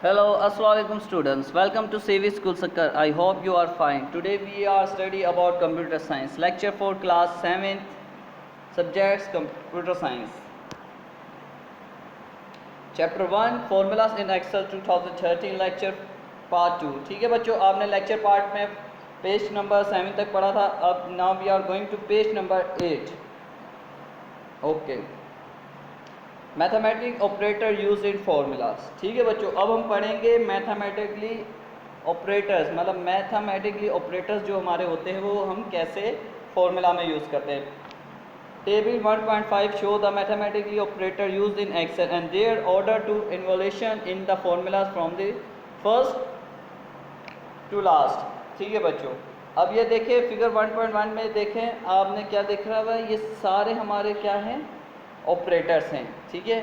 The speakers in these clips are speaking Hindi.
Hello, Assalamualaikum students. Welcome to CV School Sakkar. I hope you are fine. Today we are study about computer science. Lecture for class 7th. Subjects computer science. Chapter 1 Formulas in Excel 2013 lecture part 2. ठीक है बच्चों, आपने lecture part में पेज नंबर 7 तक पढ़ा था. अब now we are going to page number 8. Okay. Mathematic operator use in formulas. ठीक है बच्चों, अब हम पढ़ेंगे मैथमेटिकली ऑपरेटर्स, मतलब मैथमेटिकली ऑपरेटर्स जो हमारे होते हैं वो हम कैसे फार्मूला में यूज़ करते हैं. Table 1.5 show the mathematically operator use in Excel and their order to involution in the formulas from the first to last. ठीक है बच्चों, अब ये देखिए फिगर 1.1 में देखें आपने क्या दिख रहा है, ये सारे हमारे क्या हैं, ऑपरेटर्स हैं. ठीक है,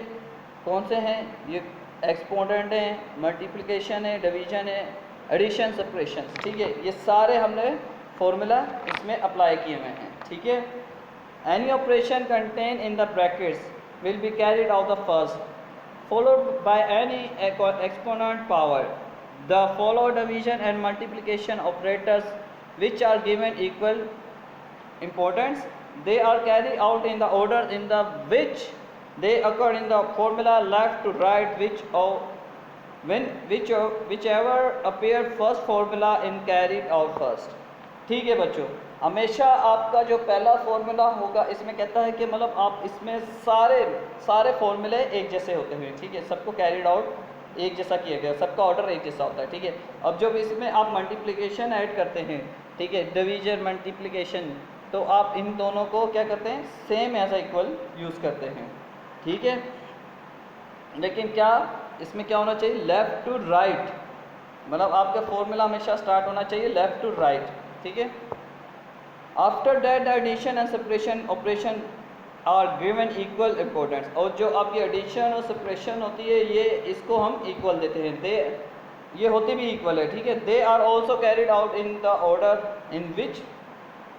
कौन से हैं, ये एक्सपोनेंट हैं, मल्टीप्लिकेशन है, डिवीजन है, एडिशन, सब्ट्रैक्शन. ठीक है, ये सारे हमने फॉर्मूला इसमें अप्लाई किए हुए हैं. ठीक है, any operation contain in the brackets will be carried out the first followed by any exponent power. The follow division and multiplication operators which are given equal importance. They are carried out in the order in the which they occur in the formula left to right, whichever appear first formula in carried out first. ठीक है बच्चों, हमेशा आपका जो पहला फॉर्मूला होगा इसमें कहता है कि मतलब आप इसमें सारे फॉर्मूले एक जैसे होते हुए. ठीक है, सबको कैरिड आउट एक जैसा किया गया, सबका ऑर्डर एक जैसा होता है. ठीक है, अब जब इसमें आप मल्टीप्लिकेशन ऐड करते हैं, ठीक है, डिवीजन मल्टीप्लिकेशन, तो आप इन दोनों को क्या करते हैं, सेम एज इक्वल यूज़ करते हैं. ठीक है, लेकिन क्या इसमें क्या होना चाहिए, लेफ़्ट टू राइट, मतलब आपका फॉर्मूला हमेशा स्टार्ट होना चाहिए लेफ़्ट टू राइट. ठीक है, after that the addition and subtraction operation are given equal importance. और जो आपकी एडिशन और सब्ट्रैक्शन होती है ये इसको हम इक्वल देते हैं, दे ये होती भी इक्वल है. ठीक है, they are also carried out in the order in which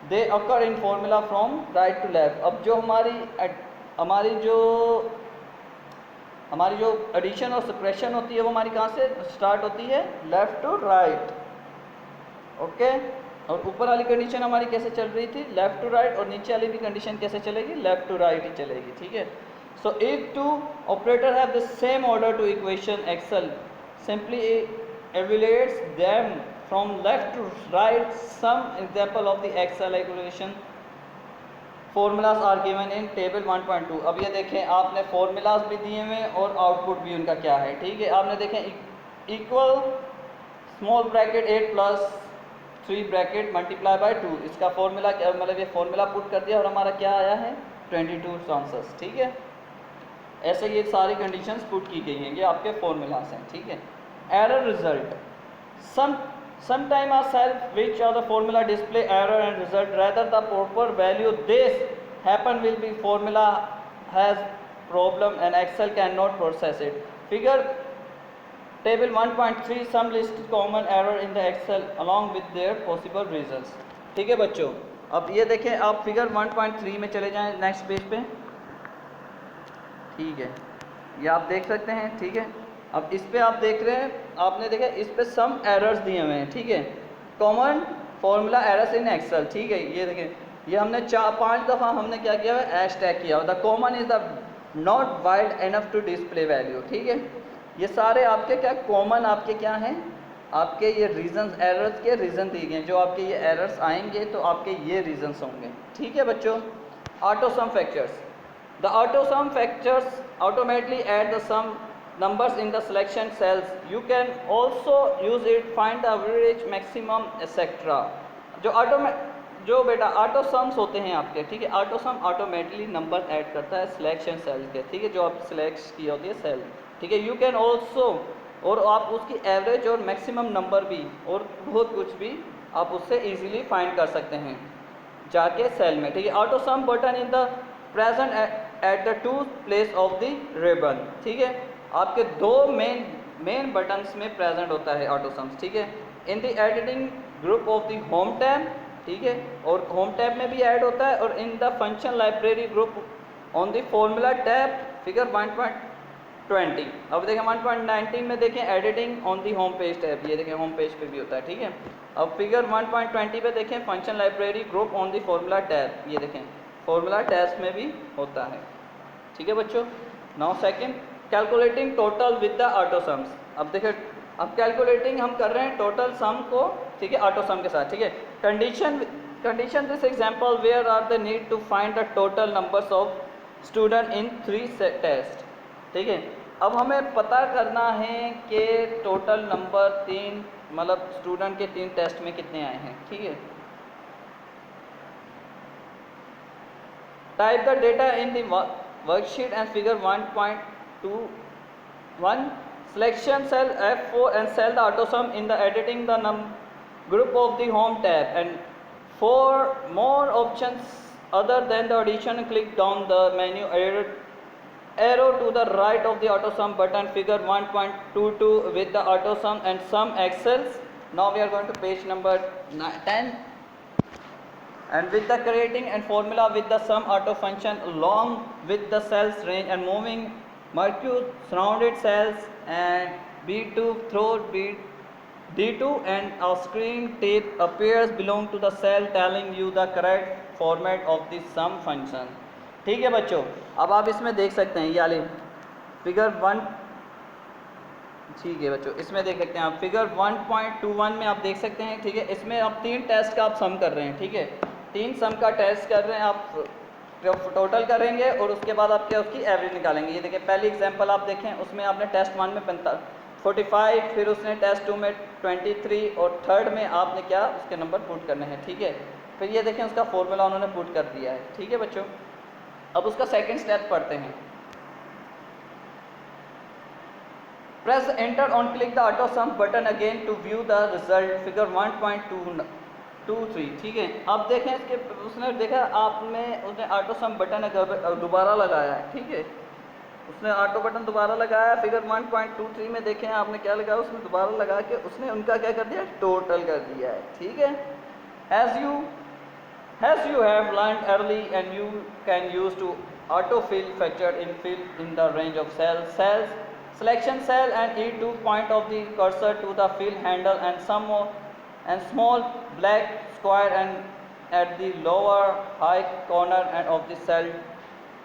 they occur in formula from right to left. अब जो हमारी जो एडिशन और सब्ट्रैक्शन होती है वो हमारी कहाँ से स्टार्ट होती है, लेफ़्ट टू राइट. ओके, और ऊपर वाली कंडीशन हमारी कैसे चल रही थी, लेफ़्ट टू राइट, और नीचे वाली भी कंडीशन कैसे चलेगी, लेफ़्ट टू राइट ही चलेगी. ठीक है, so if two operator have the same order to equation Excel simply evaluates them from left to right. Some example of the Excel evaluation formulas are given in table 1.2. अब ये देखें आपने formulas भी दिए हुए और आउटपुट भी उनका क्या है. ठीक है, आपने देखें equal small bracket 8 plus 3 bracket multiply by 2, इसका फॉर्मूला क्या, मतलब ये फॉर्मूला पुट कर दिया और हमारा क्या आया है 22 आंसर्स. ठीक है, ऐसे ये सारी कंडीशंस पुट की गई हैं, ये आपके फॉर्मूलाज हैं. ठीक है, error result sometime are self which are the formula display error and result rather the proper value. This happen will be formula has problem and Excel cannot process it. Figure table 1.3 some list common error in the Excel along with their possible reasons. ठीक है बच्चों, अब ये देखें आप फिगर 1.3 में चले जाएं नेक्स्ट पेज पे. ठीक है, ये आप देख सकते हैं. ठीक है, अब इस पे आप देख रहे हैं, आपने देखा इस पे सम एरर्स दिए हुए हैं. ठीक है, common formula errors in Excel. ठीक है, ये देखें, ये हमने 4-5 दफ़ा हमने क्या किया है, हैश टैग किया. The column is the not wide enough to display value. ठीक है, ये सारे आपके क्या कॉमन आपके क्या हैं, आपके ये रीजंस, एरर्स के रीज़न दिए गए. जो आपके ये एरर्स आएंगे तो आपके ये रीजंस होंगे. ठीक है बच्चों, auto sum factors. The auto sum factors automatically add the sum numbers in the selection cells. You can also use it find the average, maximum, etc. जो बेटा ऑटो सम्स होते हैं आपके, ठीक है, ऑटो सम ऑटोमेटिकली नंबर ऐड करता है सिलेक्शन सेल के. ठीक है, जो आप सिलेक्ट की होती है सेल. ठीक है, यू कैन ऑल्सो, और आप उसकी एवरेज और मैक्सिमम नंबर भी और बहुत कुछ भी आप उससे ईजिली फाइंड कर सकते हैं जाके सेल में. ठीक है, auto sum button in the present at the two place of the ribbon. ठीक है, आपके दो मेन बटन्स में प्रेजेंट होता है ऑटो सम्स. ठीक है, in the editing group of the home tab. ठीक है, और होम टैब में भी ऐड होता है, और in the function library group on the formula tab. Figure 1.20। अब देखें 1.19 में देखें editing on the home page tab, ये देखें होम पेज पे भी होता है, ठीक है। अब फिगर 1.20 पे देखें function library group on the formula tab, ये देखें फॉर्मूला टैब्स में भी होता है, ठीक है बच्चों। Now second, calculating total with the auto sums. अब देखें अब कैलकुलेटिंग हम कर रहे हैं टोटल सम को, ठीक है, ऑटो सम के साथ, ठीक है। Condition this example where are the need to find the total numbers of student in 3 test, ठीक है। अब हमें पता करना है कि टोटल नंबर 3 मतलब स्टूडेंट के 3 टेस्ट में कितने आए हैं, ठीक है। Type the data in the worksheet and figure 1.21 selection cell F4 and sell the auto sum in the editing the group of the home tab, and for more options other than the addition click down the menu arrow to the right of the auto sum button, figure 1.22 with the auto sum and sum excels. Now we are going to page number 10, and with the creating and formula with the sum auto function along with the cells range and moving Mercury surrounded cells and B2 through D2 and a screen tape appears belong to the cell telling you the correct format of the sum function, ठीक है बच्चों। अब आप इसमें देख सकते हैं ये वाले फिगर 1, ठीक है बच्चों, इसमें देख सकते हैं आप फिगर 1.21 में आप देख सकते हैं, ठीक है। इसमें आप 3 टेस्ट का आप सम कर रहे हैं, ठीक है, 3 सम का टेस्ट कर रहे हैं आप, टोटल करेंगे और उसके बाद आप क्या उसकी एवरेज निकालेंगे। ये देखिए पहली एग्जांपल आप देखें, उसमें आपने टेस्ट 1 में 45, फिर उसने टेस्ट 2 में 23 और थर्ड में आपने क्या उसके नंबर पुट करने हैं, ठीक है। फिर ये देखें उसका फॉर्मूला उन्होंने पुट कर दिया है, ठीक है बच्चों। अब उसका सेकंड स्टेप पढ़ते हैं। Press enter on click the auto sum button again to view the result, figure 1.23, ठीक है। अब देखें इसके उसने देखा उसने ऑटो सम बटन दोबारा लगाया है, ठीक है, उसने ऑटो बटन दोबारा लगाया। फिगर 1.23 में देखें आपने क्या लगाया, उसने दोबारा लगा के उसने उनका क्या कर दिया, टोटल कर दिया है, ठीक है। As you have learned early and you can use to autofill feature in fill in the range of cells, selection cell and E2 point of the cursor to the fill handle and small black square and at the lower high corner and of the cell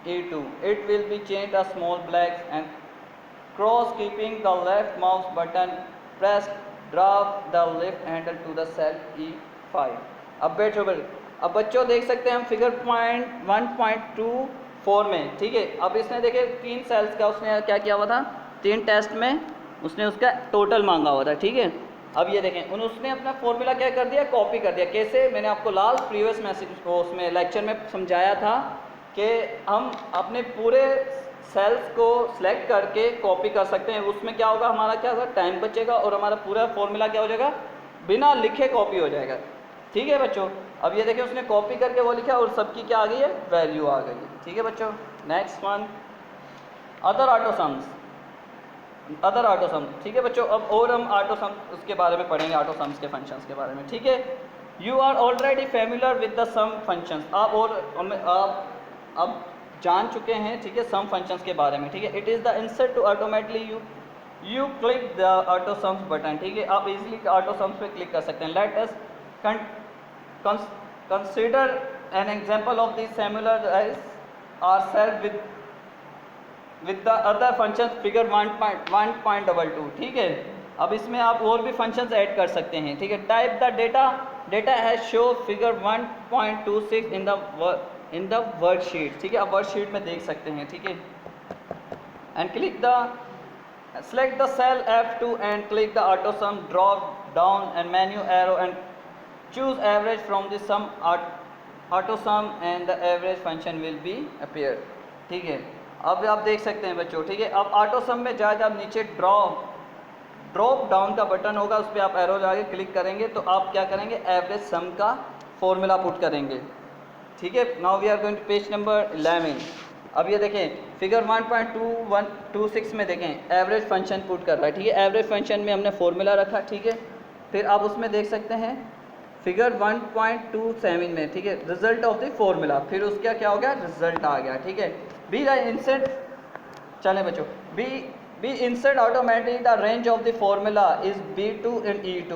E2. It will be changed a small black and cross keeping the left mouse button pressed, drag the left handle to the cell E5. अब बच्चों देख सकते हैं हम फिगर 1.24 में, ठीक है। अब इसने देखे 3 सेल्स का उसने क्या किया हुआ था, 3 टेस्ट में उसने उसका टोटल मांगा हुआ था, ठीक है। अब ये देखें उसने अपना फॉर्मूला क्या कर दिया, कॉपी कर दिया। कैसे, मैंने आपको लास्ट प्रीवियस मैसेज को उसमें लेक्चर में समझाया था कि हम अपने पूरे सेल्स को सिलेक्ट करके कॉपी कर सकते हैं। उसमें क्या होगा, हमारा क्या होगा, टाइम बचेगा और हमारा पूरा फॉर्मूला क्या हो जाएगा, बिना लिखे कॉपी हो जाएगा, ठीक है बच्चों। अब ये देखिए उसने कॉपी करके वो लिखा और सबकी क्या आ गई है, वैल्यू आ गई है, ठीक है बच्चों। Next one, other auto sums, ठीक है बच्चों। अब और हम ऑटो सम्स उसके बारे में पढ़ेंगे, ऑटो सम्स के फंक्शंस के बारे में, ठीक है। You are already familiar with the sum functions, आप अब जान चुके हैं, ठीक है, सम फंक्शंस के बारे में, ठीक है। It is the insert to automatically you click the auto sums button, ठीक है, आप इजीली ऑटो सम्स पे क्लिक कर सकते हैं। Let us consider an example of the similar as are cell with the other functions, figure 1.12, ठीक है। अब इसमें आप और भी फंक्शंस ऐड कर सकते हैं, ठीक है। Type the data has show figure 1.26 in the worksheet, ठीक है, आप वर्कशीट में देख सकते हैं, ठीक है। And select the cell F2 and click the auto sum drop down and menu arrow and choose average from the sum auto sum and the average function will be appear, ठीक है। अब आप देख सकते हैं बच्चों, ठीक है। अब ऑटो सम में जाकर आप नीचे ड्रॉप डाउन का बटन होगा, उस पर आप एरो लगा के क्लिक करेंगे तो आप क्या करेंगे, एवरेज सम का फॉर्मूला पुट करेंगे, ठीक है। Now we are going to page number 11। अब ये देखें फिगर 1.26 में देखें एवरेज फंक्शन पुट कर रहा है, ठीक है। एवरेज फंक्शन में हमने फॉर्मूला रखा, ठीक है। फिर आप उसमें देख सकते हैं फिगर 1.27 में, ठीक है, रिजल्ट ऑफ द फॉर्मूला, फिर उसका क्या हो गया, रिजल्ट आ गया, ठीक है। बी द इंसर्ट चलें बच्चों, be insert automatically the range of the formula is B2 and E2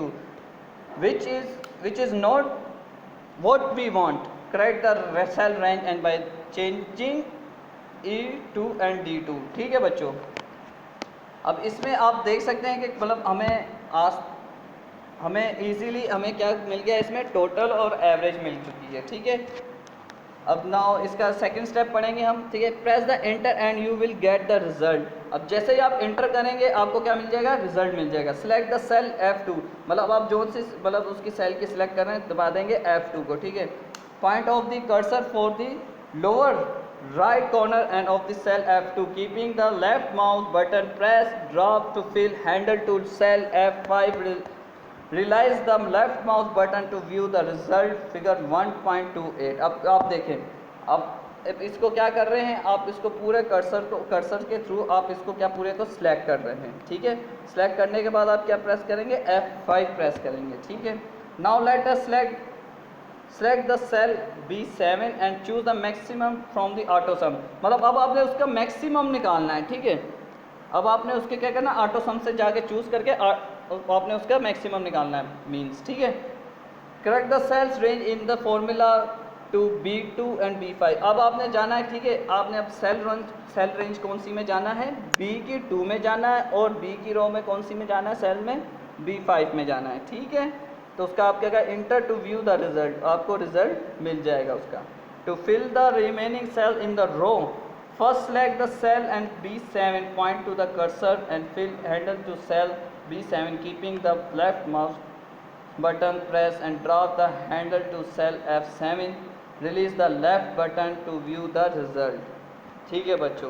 which is not what we want. Correct the cell range and by changing E2 and D2. ठीक है बच्चों। अब इसमें आप देख सकते हैं कि मतलब हमें इजीली हमें क्या मिल गया, इसमें टोटल और एवरेज मिल चुकी है। ठीक है, अब नाउ इसका सेकंड स्टेप पढ़ेंगे हम। ठीक है, press the enter and you will get the result. अब जैसे ही आप एंटर करेंगे आपको क्या मिल जाएगा, रिजल्ट मिल जाएगा। सिलेक्ट द सेल F2, मतलब आप जो सी मतलब उसकी सेल की सिलेक्ट कर रहे हैं दबा देंगे F2 को। ठीक है, point of the cursor for the lower right corner and of the cell F2 keeping the left mouse button press drop to fill handle to cell F5 realise the left mouse button to view the result figure 1.28। अब आप देखें, अब इसको क्या कर रहे हैं, आप इसको पूरे कर्सर के थ्रू आप इसको क्या पूरे को सिलेक्ट कर रहे हैं। ठीक है, सिलेक्ट करने के बाद आप क्या प्रेस करेंगे, F5 प्रेस करेंगे। ठीक है, now let us select the cell B7 and choose the maximum from the auto sum. मतलब अब आपने उसका मैक्सिमम निकालना है। ठीक है, अब आपने उसके क्या करना, ऑटो सम से जाके चूज करके आपने उसका मैक्सिमम निकालना है, मीन्स। ठीक है, correct the cells range in the formula to B2 and B5। अब आपने जाना है, ठीक है, आपने अब सेल रेंज कौन सी में जाना है, B की 2 में जाना है, और B की रो में कौन सी में जाना है, सेल में B5 में जाना है। ठीक है, तो उसका आप क्या करें, enter to view the result, आपको रिजल्ट मिल जाएगा उसका। To fill the remaining cell in the row first select the cell and B7 point to the cursor and fill handle to cell B7 keeping the left mouse button press and drop the handle to cell F7 release the left button to view the result। ठीक है बच्चों,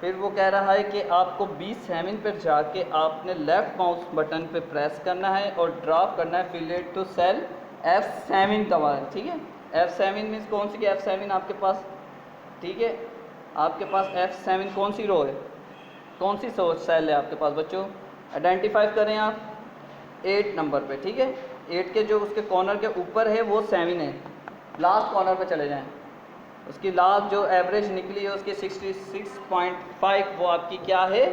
फिर वो कह रहा है कि आपको B7 पर जाके आपने लेफ़्ट माउस बटन पे प्रेस करना है और ड्रॉप करना है fill it to cell F7 दबाएं। ठीक है, F7 मीन्स कौन सी F7 आपके पास, ठीक है, आपके पास F7 कौन सी रो है, कौन सी सेल है आपके पास बच्चों, आइडेंटिफाई करें आप 8 नंबर पे। ठीक है, 8 के जो उसके कॉर्नर के ऊपर है वो 7 है, लास्ट कॉर्नर पे चले जाएं, उसकी लास्ट जो एवरेज निकली है उसकी 66.5, वो आपकी क्या है,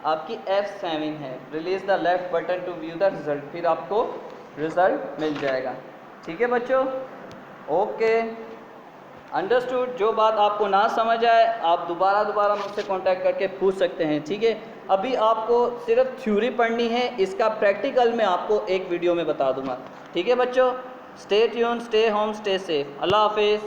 आपकी F7 है। Release the left button to view the result, फिर आपको रिजल्ट मिल जाएगा। ठीक है बच्चों, ओके, अंडरस्टूड। जो बात आपको ना समझ आए आप दोबारा मुझसे कांटेक्ट करके पूछ सकते हैं। ठीक है, अभी आपको सिर्फ थ्योरी पढ़नी है, इसका प्रैक्टिकल मैं आपको एक वीडियो में बता दूंगा। ठीक है बच्चों, stay tune, stay home, stay safe. अल्लाह हाफिज़।